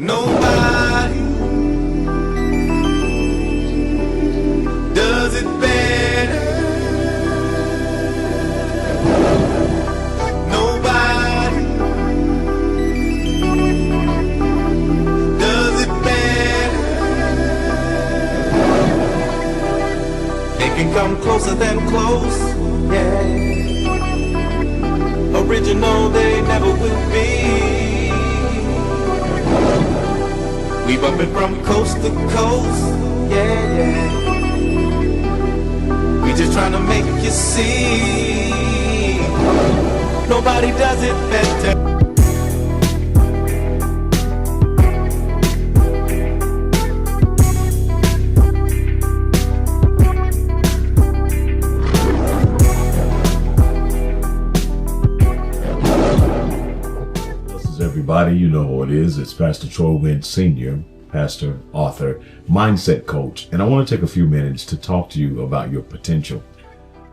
Nobody does it better. Nobody does it better. They can come closer than close, yeah. Original they never will be. We bumpin' from coast to coast, yeah, yeah. We just tryna make you see. Nobody does it better. Everybody, you know who it is. It's Pastor Troy Wynn Sr., pastor, author, mindset coach. And I want to take a few minutes to talk to you about your potential.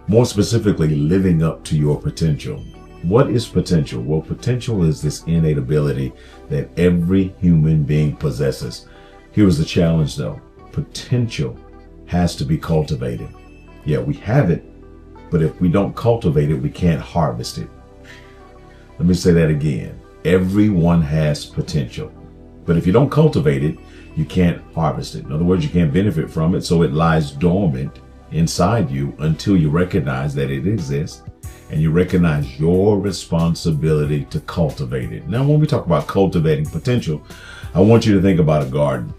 More specifically, living up to your potential. What is potential? Well, potential is this innate ability that every human being possesses. Here is the challenge though. Potential has to be cultivated. Yeah, we have it, but if we don't cultivate it, we can't harvest it. Let me say that again. Everyone has potential, but if you don't cultivate it, you can't harvest it. In other words, you can't benefit from it, so it lies dormant inside you until you recognize that it exists and you recognize your responsibility to cultivate it. Now, when we talk about cultivating potential, I want you to think about a garden.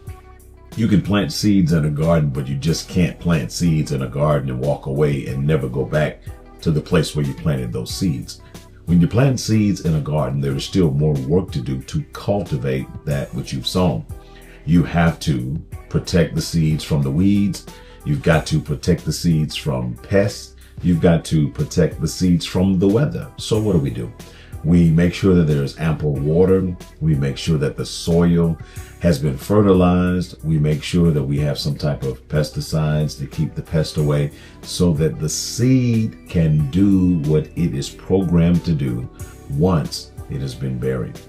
You can plant seeds in a garden, but you just can't plant seeds in a garden and walk away and never go back to the place where you planted those seeds. When you plant seeds in a garden, there is still more work to do to cultivate that which you've sown. You have to protect the seeds from the weeds. You've got to protect the seeds from pests. You've got to protect the seeds from the weather. So what do? We make sure that there's ample water. We make sure that the soil has been fertilized. We make sure that we have some type of pesticides to keep the pest away so that the seed can do what it is programmed to do once it has been buried.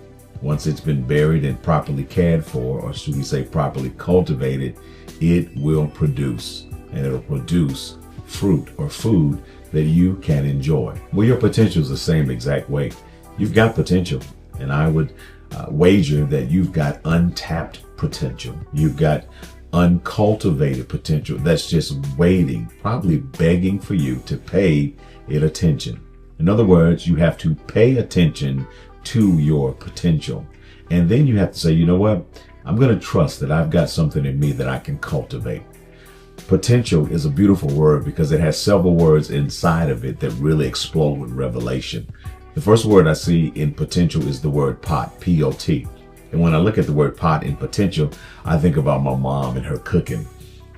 Once it's been buried and properly cared for, or should we say properly cultivated, it will produce, and it'll produce fruit or food that you can enjoy. Well, your potential is the same exact way. You've got potential, and I would wager that you've got untapped potential. You've got uncultivated potential that's just waiting, probably begging for you to pay it attention. In other words, you have to pay attention to your potential. And then you have to say, you know what? I'm going to trust that I've got something in me that I can cultivate. Potential is a beautiful word because it has several words inside of it that really explode with revelation. The first word I see in potential is the word pot, P-O-T. And when I look at the word pot in potential, I think about my mom and her cooking.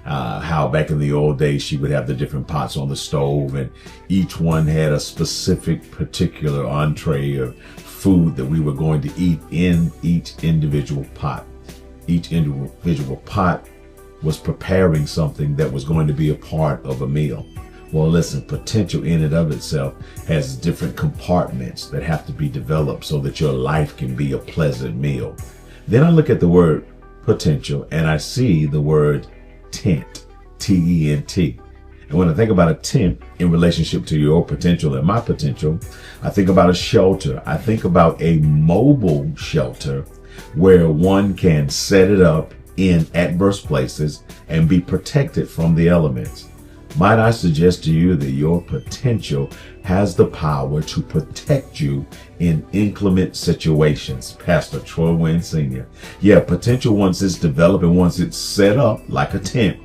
How back in the old days, she would have the different pots on the stove and each one had a specific particular entree or food that we were going to eat in each individual pot. Each individual pot was preparing something that was going to be a part of a meal. Well, listen, potential in and of itself has different compartments that have to be developed so that your life can be a pleasant meal. Then I look at the word potential and I see the word tent, T-E-N-T. And when I think about a tent in relationship to your potential and my potential, I think about a shelter. I think about a mobile shelter where one can set it up in adverse places and be protected from the elements. Might I suggest to you that your potential has the power to protect you in inclement situations? Pastor Troy Wynn Sr. Yeah, potential once it's developed and once it's set up like a tent,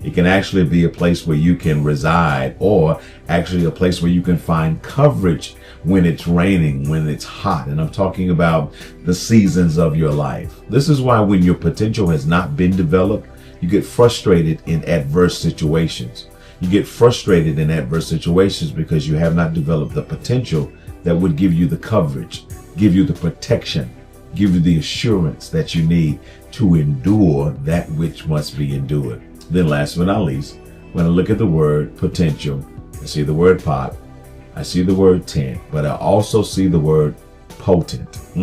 it can actually be a place where you can reside, or actually a place where you can find coverage when it's raining, when it's hot. And I'm talking about the seasons of your life. This is why when your potential has not been developed, you get frustrated in adverse situations. You get frustrated in adverse situations because you have not developed the potential that would give you the coverage, give you the protection, give you the assurance that you need to endure that which must be endured. Then last but not least, when I look at the word potential, I see the word pot, I see the word tent, but I also see the word potent.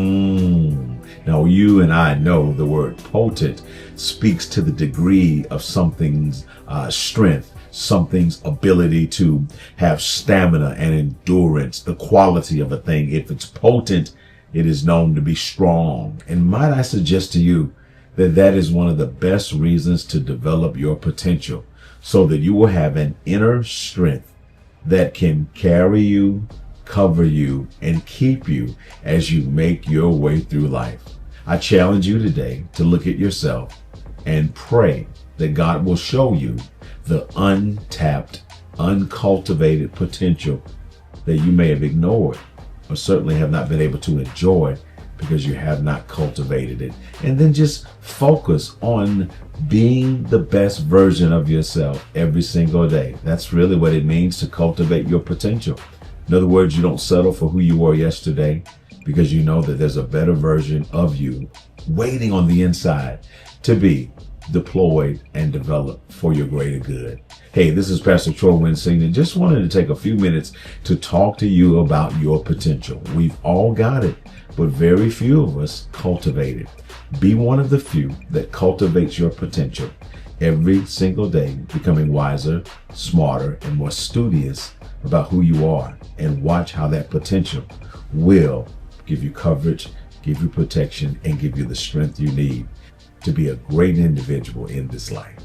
Now, you and I know the word potent speaks to the degree of something's strength, something's ability to have stamina and endurance, the quality of a thing. If it's potent, it is known to be strong. And might I suggest to you that that is one of the best reasons to develop your potential, so that you will have an inner strength that can carry you, cover you, and keep you as you make your way through life. I challenge you today to look at yourself and pray that God will show you the untapped, uncultivated potential that you may have ignored, or certainly have not been able to enjoy because you have not cultivated it. And then just focus on being the best version of yourself every single day. That's really what it means to cultivate your potential. In other words, you don't settle for who you were yesterday, because you know that there's a better version of you waiting on the inside to be deployed and developed for your greater good. Hey, this is Pastor Troy Wynn Sr. Just wanted to take a few minutes to talk to you about your potential. We've all got it, but very few of us cultivate it. Be one of the few that cultivates your potential every single day, becoming wiser, smarter, and more studious about who you are, and watch how that potential will give you coverage, give you protection, and give you the strength you need to be a great individual in this life.